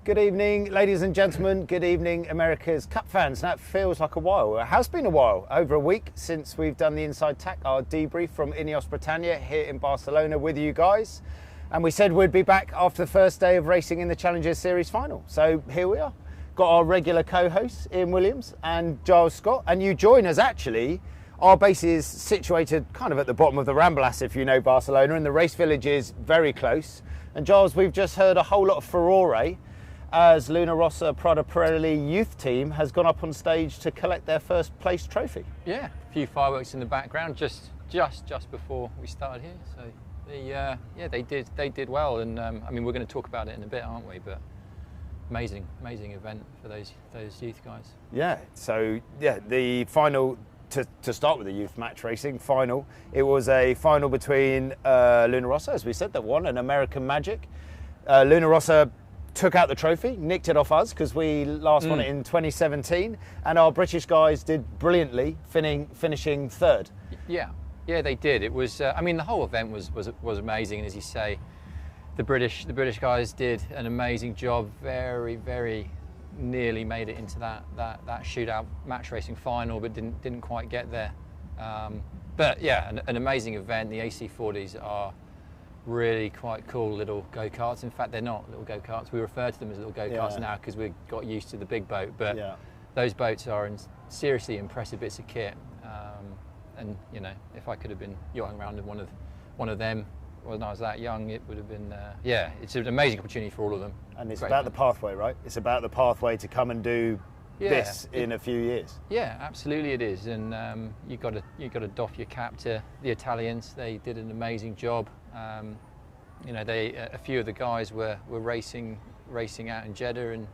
Good evening, ladies and gentlemen. Good evening, America's Cup fans. Now, it feels like a while. It has been a while, over a week since we've done the Inside Tack, our debrief from Ineos Britannia here in Barcelona with you guys. And we said we'd be back after the first day of racing in the Challengers Series final. So here we are. Got our regular co-hosts, Ian Williams and Giles Scott. And you join us, actually. Our base is situated kind of at the bottom of the Ramblas, if you know Barcelona, and the race village is very close. And Giles, we've just heard a whole lot of furore as Luna Rossa Prada Pirelli youth team has gone up on stage to collect their first place trophy. Yeah, a few fireworks in the background just before we started here. So they did well, and I mean, we're going to talk about it in a bit, aren't we? But amazing event for those youth guys. Yeah. So yeah, the final. To start with the youth match racing final, it was a final between Luna Rossa, as we said, that won, and American Magic. Luna Rossa took out the trophy, nicked it off us because we last won it in 2017, and our British guys did brilliantly, finishing third. Yeah, they did. It was, I mean, the whole event was amazing, and as you say, the British guys did an amazing job. Very nearly made it into that shootout match racing final, but didn't quite get there. But yeah, an amazing event. The AC40s are really quite cool little go-karts. In fact, they're not little go-karts. We refer to them as little go-karts now because we've got used to the big boat. But those boats are seriously impressive bits of kit. And you know, if I could have been yachting around in one of them when I was that young, it would have been. Yeah, it's an amazing opportunity for all of them. And it's about the pathway, right? It's about the pathway to come and do this in a few years. Yeah, absolutely it is. And you got to doff your cap to the Italians. They did an amazing job. You know, a few of the guys were racing out in Jeddah and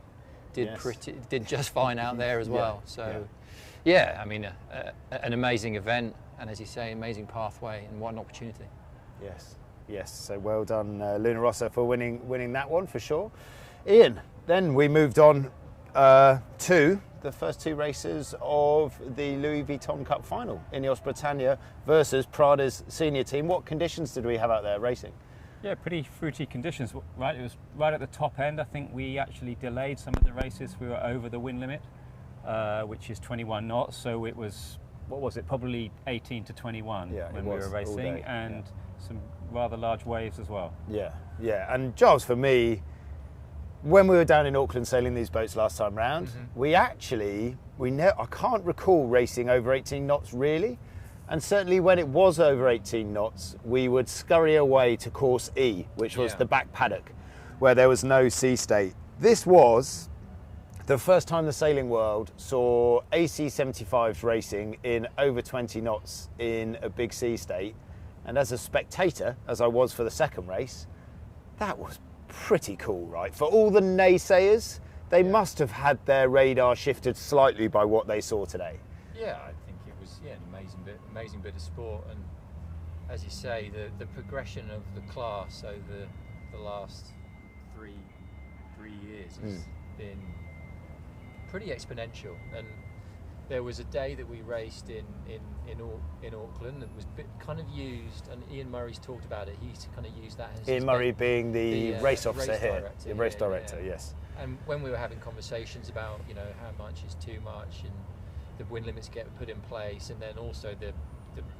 did just fine out there as well. So yeah, I mean, an amazing event, and as you say, amazing pathway, and what an opportunity. Yes. So well done, Luna Rossa, for winning that one for sure. Ian, then we moved on to the first two races of the Louis Vuitton Cup final, Ineos Britannia versus Prada's senior team. What conditions did we have out there racing? Yeah, pretty fruity conditions, right? It was right at the top end. I think we actually delayed some of the races. We were over the wind limit, which is 21 knots. So it was, what was it, probably 18 to 21 when we were racing, and some rather large waves as well. Yeah. And Giles, for me, when we were down in Auckland sailing these boats last time round, I can't recall racing over 18 knots really. And certainly when it was over 18 knots, we would scurry away to course E, which was the back paddock, where there was no sea state. This was the first time the sailing world saw AC75s racing in over 20 knots in a big sea state. And as a spectator, as I was for the second race, that was pretty cool, right? For all the naysayers, they must have had their radar shifted slightly by what they saw today. Yeah, I think it was an amazing bit of sport, and as you say, the progression of the class over the last three years has been pretty exponential. And there was a day that we raced in Auckland that was kind of used, and Ian Murray's talked about it. He's kind of used that as Ian Murray being the race officer race here, director, the race director, yes. And when we were having conversations about, you know, how much is too much and the wind limits get put in place, and then also the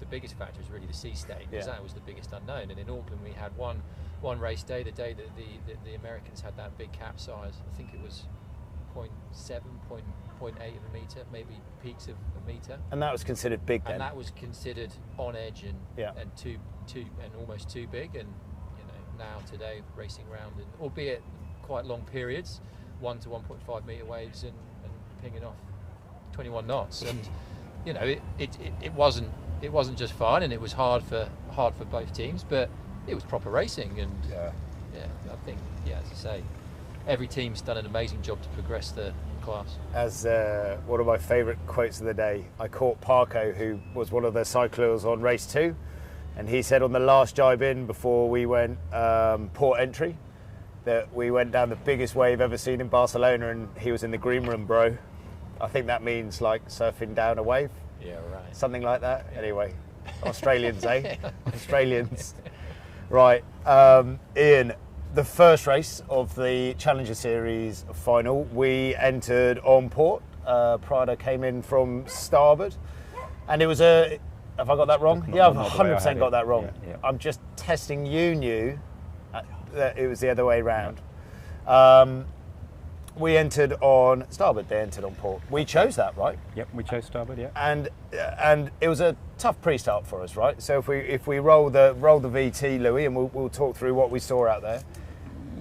biggest factor is really the sea state, because that was the biggest unknown. And in Auckland we had one race day, the day that the Americans had that big capsize. I think it was 0.7, 0.8 of a metre, maybe peaks of a metre. And that was considered big then? And that was considered on edge and too and almost too big. And you know, now today racing around, and albeit quite long periods, 1 to 1.5 metre waves and pinging off 21 knots. And you know, it wasn't just fun, and it was hard for both teams, but it was proper racing. And I think as I say, every team's done an amazing job to progress the class. As one of my favourite quotes of the day, I caught Parko, who was one of the cyclists on race 2, and he said on the last jibe in before we went port entry that we went down the biggest wave ever seen in Barcelona, and he was in the green room, bro. I think that means like surfing down a wave. Yeah, right. Something like that. Yeah. Anyway, Australians, eh? Australians. Right, Ian. the first race of the Challenger Series final, we entered on port. Prada came in from starboard, and it was a. Have I got that wrong? Yeah, I've 100% got that wrong. Yeah. I'm just testing. You knew that it was the other way round. We entered on starboard. They entered on port. We chose that, right? Yep, we chose starboard. Yeah. And it was a tough pre-start for us, right? So if we roll the VT, Louis, and we'll talk through what we saw out there.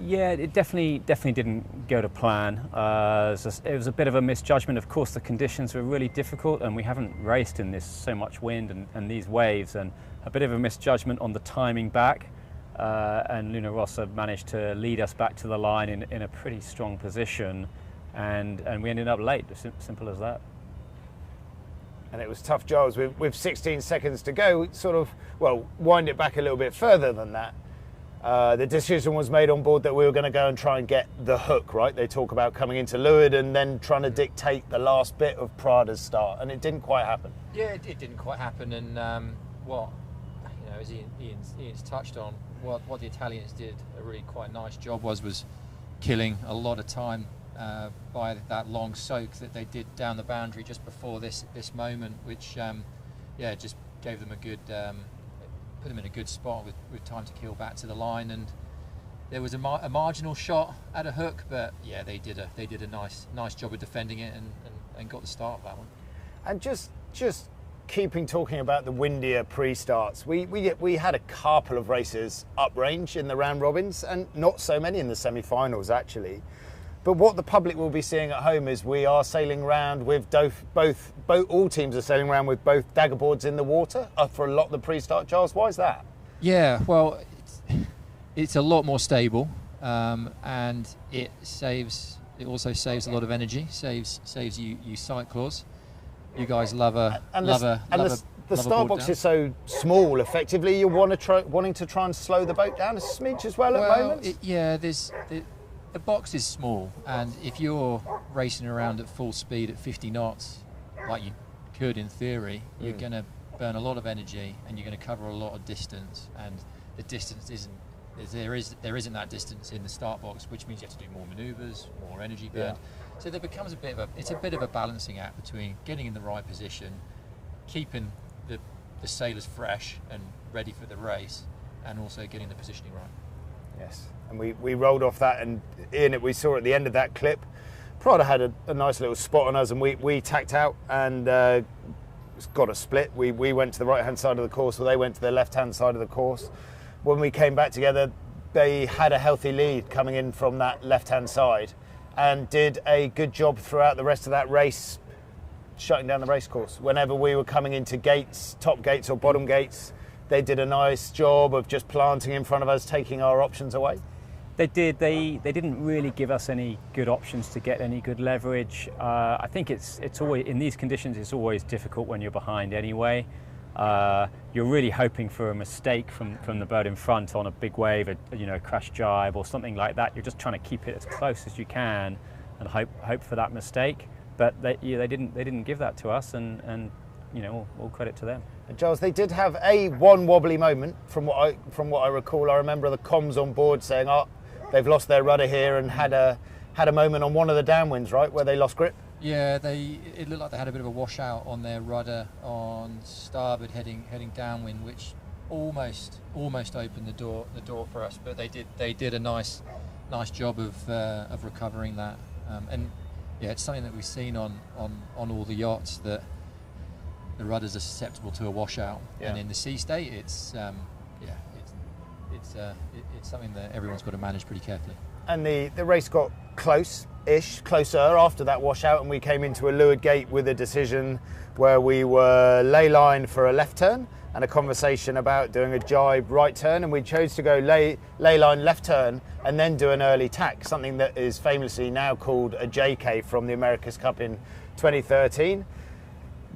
Yeah, it definitely didn't go to plan. It was a bit of a misjudgment. Of course, the conditions were really difficult, and we haven't raced in this so much wind and these waves, and a bit of a misjudgment on the timing back. And Luna Rossa managed to lead us back to the line in a pretty strong position, and we ended up late. Simple as that. And it was tough, Giles. With 16 seconds to go, sort of, well, wind it back a little bit further than that. The decision was made on board that we were going to go and try and get the hook, right? They talk about coming into leeward and then trying to dictate the last bit of Prada's start, and it didn't quite happen. Yeah, it didn't quite happen, and as Ian's touched on, what the Italians did a really quite nice job was killing a lot of time by that long soak that they did down the boundary just before this moment, which just gave them a good. Put them in a good spot with time to kill back to the line, and there was a marginal shot at a hook, but yeah, they did a nice job of defending it and got the start of that one. And just talking about the windier pre-starts, we had a couple of races uprange in the round robins, and not so many in the semi-finals actually. But what the public will be seeing at home is we are sailing around with all teams are sailing around with both dagger boards in the water for a lot of the pre-start. Charles, why is that? Yeah, well, it's a lot more stable, and it also saves a lot of energy. Saves you cyclists. You guys love a the start box is so small. Effectively, you're wanting to try and slow the boat down a smidge as well at moments. The box is small, and if you're racing around at full speed at 50 knots, like you could in theory, you're going to burn a lot of energy, and you're going to cover a lot of distance. And the distance there isn't that distance in the start box, which means you have to do more manoeuvres, more energy burned. Yeah. So there becomes a bit of a balancing act between getting in the right position, keeping the sailors fresh and ready for the race, and also getting the positioning right. Yes, and we rolled off that, and we saw at the end of that clip, Prada had a nice little spot on us, and we tacked out and got a split. We went to the right-hand side of the course, or they went to the left-hand side of the course. When we came back together, they had a healthy lead coming in from that left-hand side and did a good job throughout the rest of that race, shutting down the race course. Whenever we were coming into gates, top gates or bottom gates, they did a nice job of just planting in front of us, taking our options away. They did. They didn't really give us any good options to get any good leverage. I think it's always, in these conditions, it's always difficult when you're behind anyway. You're really hoping for a mistake from the boat in front on a big wave, a crash jibe or something like that. You're just trying to keep it as close as you can and hope for that mistake. But they didn't give that to us, and all credit to them. And Giles, they did have one wobbly moment from what I recall. I remember the comms on board saying, "Oh, they've lost their rudder here," and had a moment on one of the downwinds, right, where they lost grip. Yeah, it looked like they had a bit of a washout on their rudder on starboard, heading downwind, which almost opened the door for us. But they did a nice job of recovering that. And yeah, it's something that we've seen on all the yachts, that the rudders are susceptible to a washout, and in the sea state, it's something that everyone's got to manage pretty carefully. And the race got closer after that washout, and we came into a leeward gate with a decision where we were ley line for a left turn and a conversation about doing a jibe right turn, and we chose to go ley line left turn and then do an early tack, something that is famously now called a JK from the America's Cup in 2013.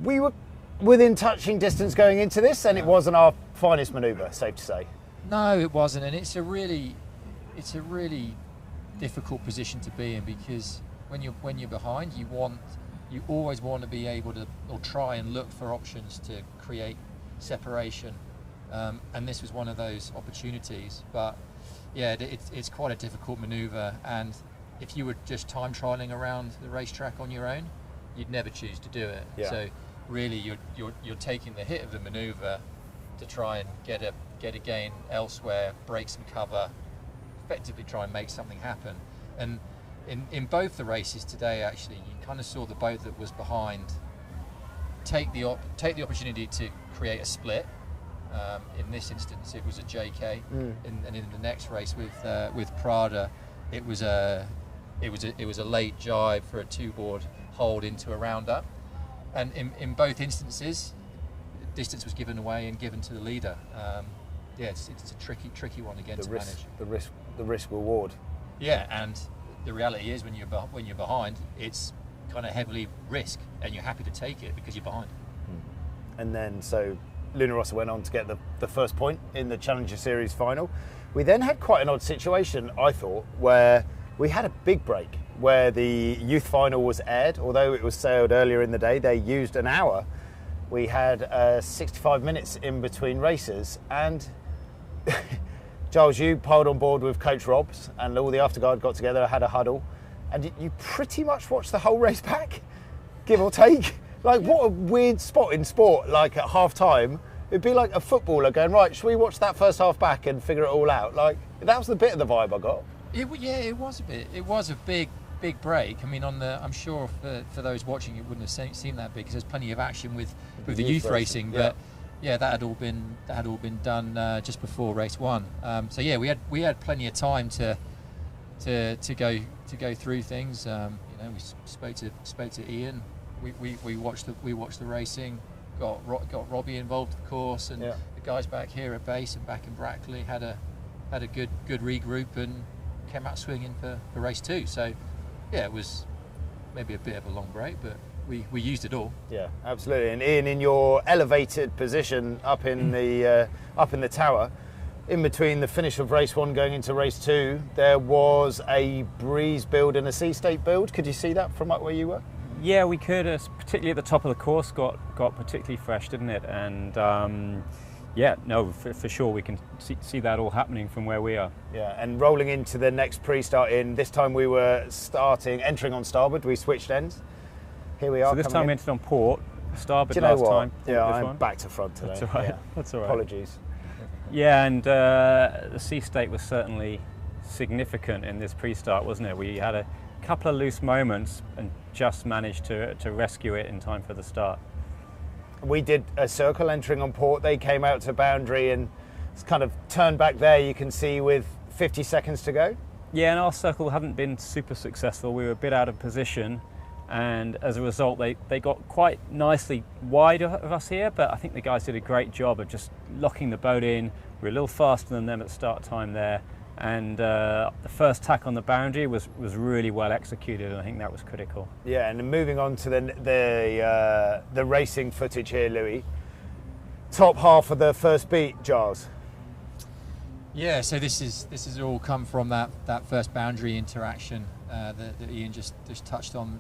We were within touching distance going into this, and it wasn't our finest manoeuvre, safe to say. No, it wasn't, and it's a really difficult position to be in, because when you're behind, you always want to be able to, or try and look for options to create separation, and this was one of those opportunities. But yeah, it's quite a difficult manoeuvre, and if you were just time trialing around the racetrack on your own, you'd never choose to do it. Yeah. So really, you're taking the hit of the manoeuvre to try and get a gain elsewhere, break some cover, effectively try and make something happen. And in both the races today, actually, you kind of saw the boat that was behind take the opportunity to create a split. In this instance, it was a JK, and in the next race with Prada, it was a late jibe for a two-board hold into a roundup, and in both instances, distance was given away and given to the leader. Yeah, it's a tricky one again to manage. The risk reward. Yeah, and the reality is when you're behind, it's kind of heavily risk, and you're happy to take it because you're behind. And then so Luna Rossa went on to get the first point in the Challenger Series final. We then had quite an odd situation, I thought, where we had a big break where the youth final was aired. Although it was sailed earlier in the day, they used an hour. We had 65 minutes in between races, and Giles, you piled on board with Coach Robs, and all the afterguard got together, had a huddle, and you pretty much watched the whole race back, give or take. Like, what a weird spot in sport, like at half time. It'd be like a footballer going, right, should we watch that first half back and figure it all out? Like, that was the bit of the vibe I got. It was a bit. It was a big break. I mean, I'm sure for those watching, it wouldn't have seemed that big because there's plenty of action with the youth racing. But yeah, that had all been done just before race one. So yeah, we had plenty of time to go through things. You know, we spoke to Ian. We watched the racing. Got Robbie involved, of course, and the guys back here at base and back in Brackley had a good regroup and came out swinging for race two. So yeah, it was maybe a bit of a long break, but we used it all. Yeah, absolutely. And Ian, in your elevated position up in the tower, in between the finish of race one going into race two, there was a breeze build and a sea state build. Could you see that from up where you were? Yeah, we could, particularly at the top of the course, got particularly fresh, didn't it? And yeah, no, for sure we can see that all happening from where we are. Yeah, and rolling into the next pre-start in, this time we were entering on starboard, we switched ends. Here we are. So this time we entered on port, starboard last time. Yeah, I'm back to front today. That's all right. Yeah. That's all right. Apologies. Yeah, and the sea state was certainly significant in this pre-start, wasn't it? We had a couple of loose moments and just managed to rescue it in time for the start. We did a circle entering on port. They came out to boundary and it's kind of turned back there, you can see, with 50 seconds to go. Yeah, and our circle hadn't been super successful. We were a bit out of position, and as a result they got quite nicely wide of us here, but I think the guys did a great job of just locking the boat in. We were a little faster than them at start time there, and the first tack on the boundary was really well executed, and I think that was critical. Yeah, and moving on to the racing footage here, Louis. Top half of the first beat, Giles. Yeah, so this has all come from that first boundary interaction that Ian just touched on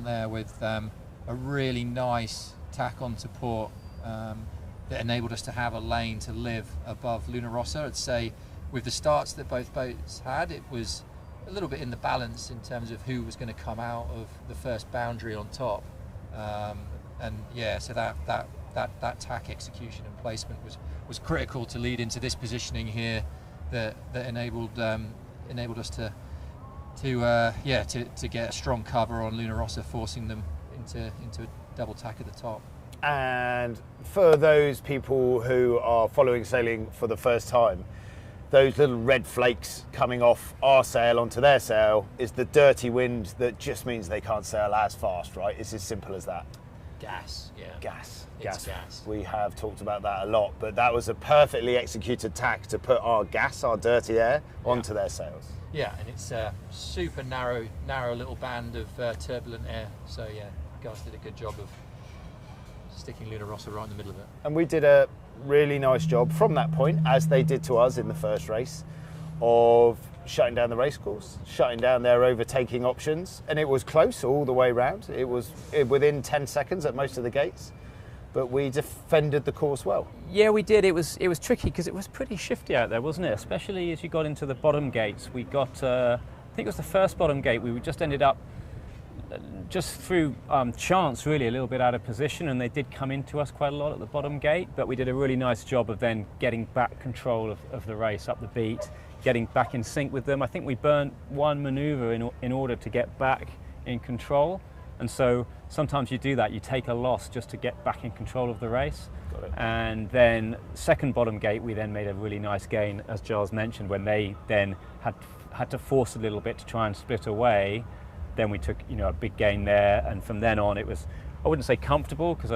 there, with a really nice tack onto port that enabled us to have a lane to live above Luna Rossa. I'd say with the starts that both boats had, it was a little bit in the balance in terms of who was going to come out of the first boundary on top, and yeah, so that tack execution and placement was critical to lead into this positioning here that enabled us to get a strong cover on Luna Rossa, forcing them into a double tack at the top. And for those people who are following sailing for the first time, those little red flakes coming off our sail onto their sail is the dirty wind that just means they can't sail as fast, right? It's as simple as that. Gas, yeah. Gas. We have talked about that a lot, but that was a perfectly executed tack to put our dirty air, onto their sails. Yeah, and it's a super narrow little band of turbulent air. So yeah, guys did a good job of sticking Luna Rossa right in the middle of it. And we did a really nice job from that point, as they did to us in the first race, of shutting down the race course, shutting down their overtaking options, and it was close all the way round. It was within 10 seconds at most of the gates. but we defended the course well. Yeah, we did. It was tricky because it was pretty shifty out there, wasn't it? Especially as you got into the bottom gates. We got, I think it was the first bottom gate, we just ended up just through chance, really, a little bit out of position, and they did come into us quite a lot at the bottom gate, but we did a really nice job of then getting back control of the race up the beat, getting back in sync with them. I think we burnt one manoeuvre in order to get back in control, and so sometimes you do that, you take a loss just to get back in control of the race. Got it. And then second bottom gate, we then made a really nice gain, as Giles mentioned, when they then had to force a little bit to try and split away. Then we took, a big gain there, and from then on it was, I wouldn't say comfortable, because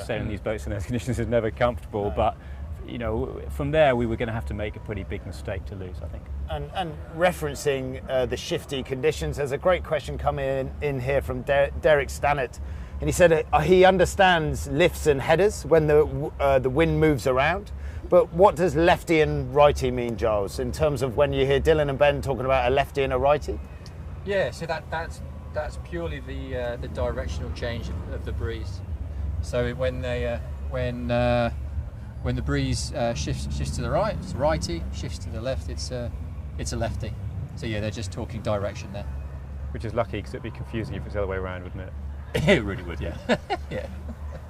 sailing these boats in those conditions is never comfortable, no. But from there we were going to have to make a pretty big mistake to lose, I think. And referencing the shifty conditions, there's a great question coming in here from Derek Stannett, and he said he understands lifts and headers when the wind moves around, but what does lefty and righty mean, Giles, in terms of when you hear Dylan and Ben talking about a lefty and a righty? Yeah, so that's purely the directional change of the breeze. So when the breeze shifts to the right, it's righty. Shifts to the left, it's a lefty. So yeah, they're just talking direction there. Which is lucky, because it'd be confusing if it's the other way around, wouldn't it? It really would, yeah. Yeah.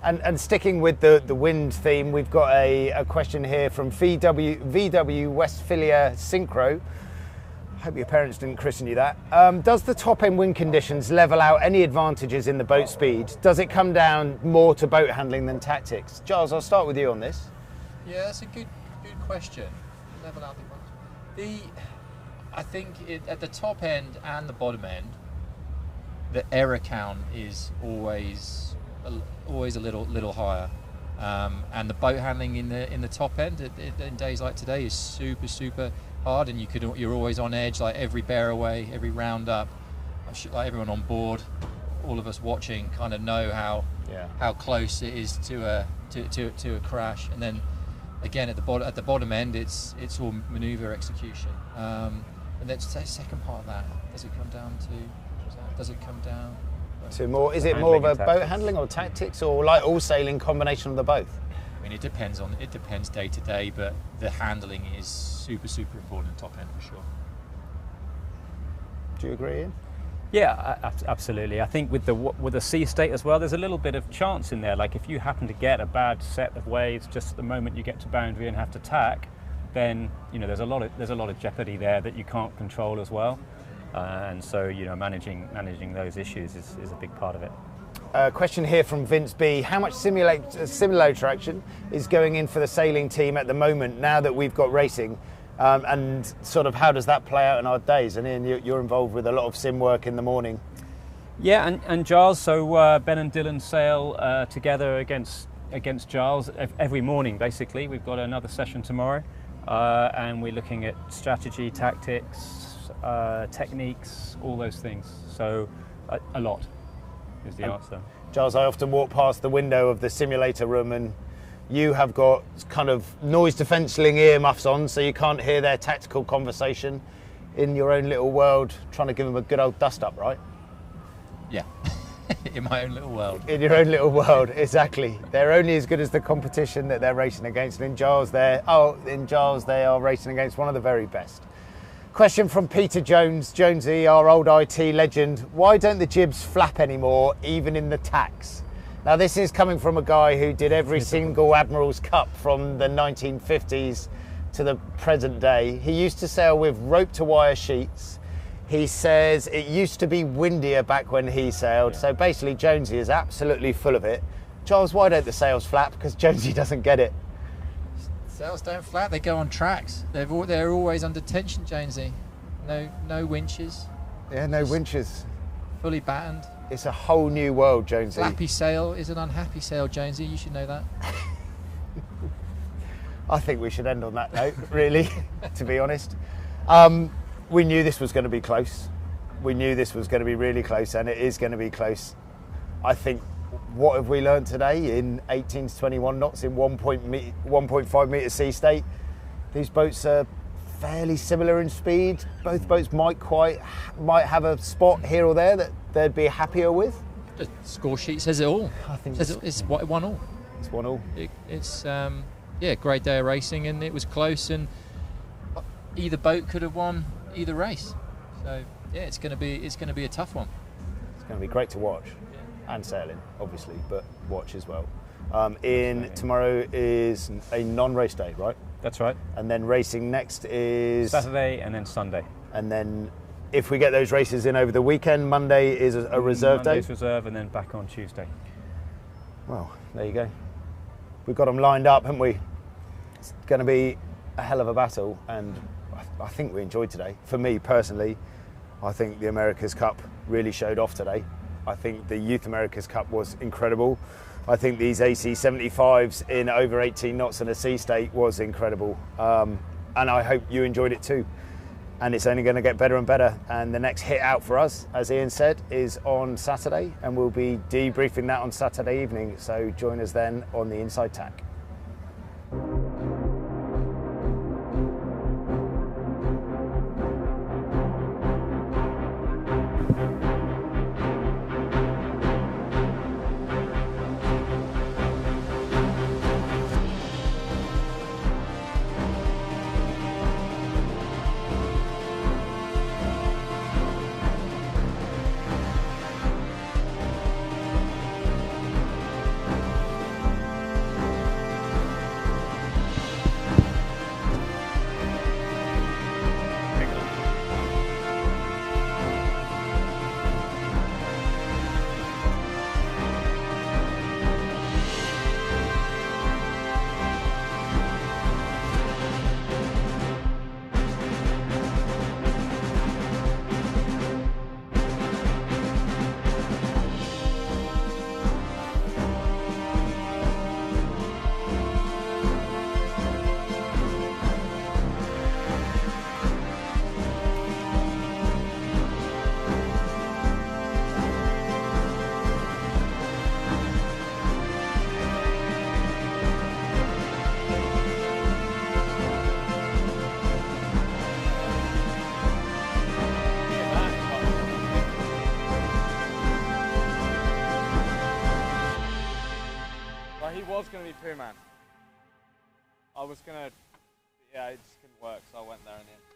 And sticking with the wind theme, we've got a question here from VW Westphalia Synchro. Hope your parents didn't christen you that. Does the top end wind conditions level out any advantages in the boat speed? Does it come down more to boat handling than tactics? Giles, I'll start with you on this. Yeah, that's a good question. Level out the I think at the top end and the bottom end, the error count is always a little higher, and the boat handling in the top end in days like today is super hard, and you're always on edge, like every bear away, every round up. I'm sure, like everyone on board, all of us watching, kind of know how close it is to a crash. And then again at the bottom end, it's all manoeuvre execution. And then the second part of that, does it come down to more? Is it more of a boat handling or tactics, or like all sailing, combination of the both? I mean, it depends day to day, but the handling is super important top end for sure. Do you agree, Ian? Yeah, absolutely. I think with the sea state as well, there's a little bit of chance in there. Like if you happen to get a bad set of waves just at the moment you get to boundary and have to tack, then there's a lot of jeopardy there that you can't control as well. And so managing those issues is a big part of it. Question here from Vince B. How much simulator action is going in for the sailing team at the moment now that we've got racing? And sort of how does that play out in our days? And Ian, you're involved with a lot of sim work in the morning. Yeah, and Giles, so Ben and Dylan sail together against Giles every morning, basically. We've got another session tomorrow, and we're looking at strategy, tactics, techniques, all those things. So a lot is the answer. Giles, I often walk past the window of the simulator room, and you have got kind of noise defencelling earmuffs on, so you can't hear their tactical conversation in your own little world, trying to give them a good old dust up, right? Yeah, in my own little world. In your own little world, exactly. They're only as good as the competition that they're racing against, and in Giles they are racing against one of the very best. Question from Peter Jonesy, our old IT legend. Why don't the jibs flap anymore, even in the tacks? Now, this is coming from a guy who did every single Admiral's Cup from the 1950s to the present day. He used to sail with rope-to-wire sheets. He says it used to be windier back when he sailed. So basically, Jonesy is absolutely full of it. Giles, why don't the sails flap? Because Jonesy doesn't get it. Sails don't flap, they go on tracks. They're always under tension, Jonesy. No winches. Yeah, no winches. Fully battened. It's a whole new world, Jonesy. Flappy sail is an unhappy sail, Jonesy. You should know that. I think we should end on that note, really, to be honest. We knew this was going to be close. We knew this was going to be really close, and it is going to be close. I think, what have we learned today in 18 to 21 knots in 1.5 metre sea state? These boats are fairly similar in speed. Both boats might have a spot here or there that they'd be happier with. The score sheet says it all. I think it's 1-1. It's 1-1. It's yeah, great day of racing, and it was close, and either boat could have won either race. So yeah, it's going to be a tough one. It's going to be great to watch, and sailing, obviously, but watch as well. Tomorrow is a non-race day, right? That's right. And then racing next is Saturday and then Sunday. And then if we get those races in over the weekend, Monday is a reserve day. Monday's reserve, and then back on Tuesday. Well, there you go. We've got them lined up, haven't we? It's going to be a hell of a battle, and I think we enjoyed today. For me personally, I think the America's Cup really showed off today. I think the Youth America's Cup was incredible. I think these AC 75s in over 18 knots in a sea state was incredible. And I hope you enjoyed it too. And it's only going to get better and better. And the next hit out for us, as Ian said, is on Saturday, and we'll be debriefing that on Saturday evening. So join us then on the Inside Tack. He was going to be Pooh Man. I was going to, yeah, it just couldn't work, so I went there in the end.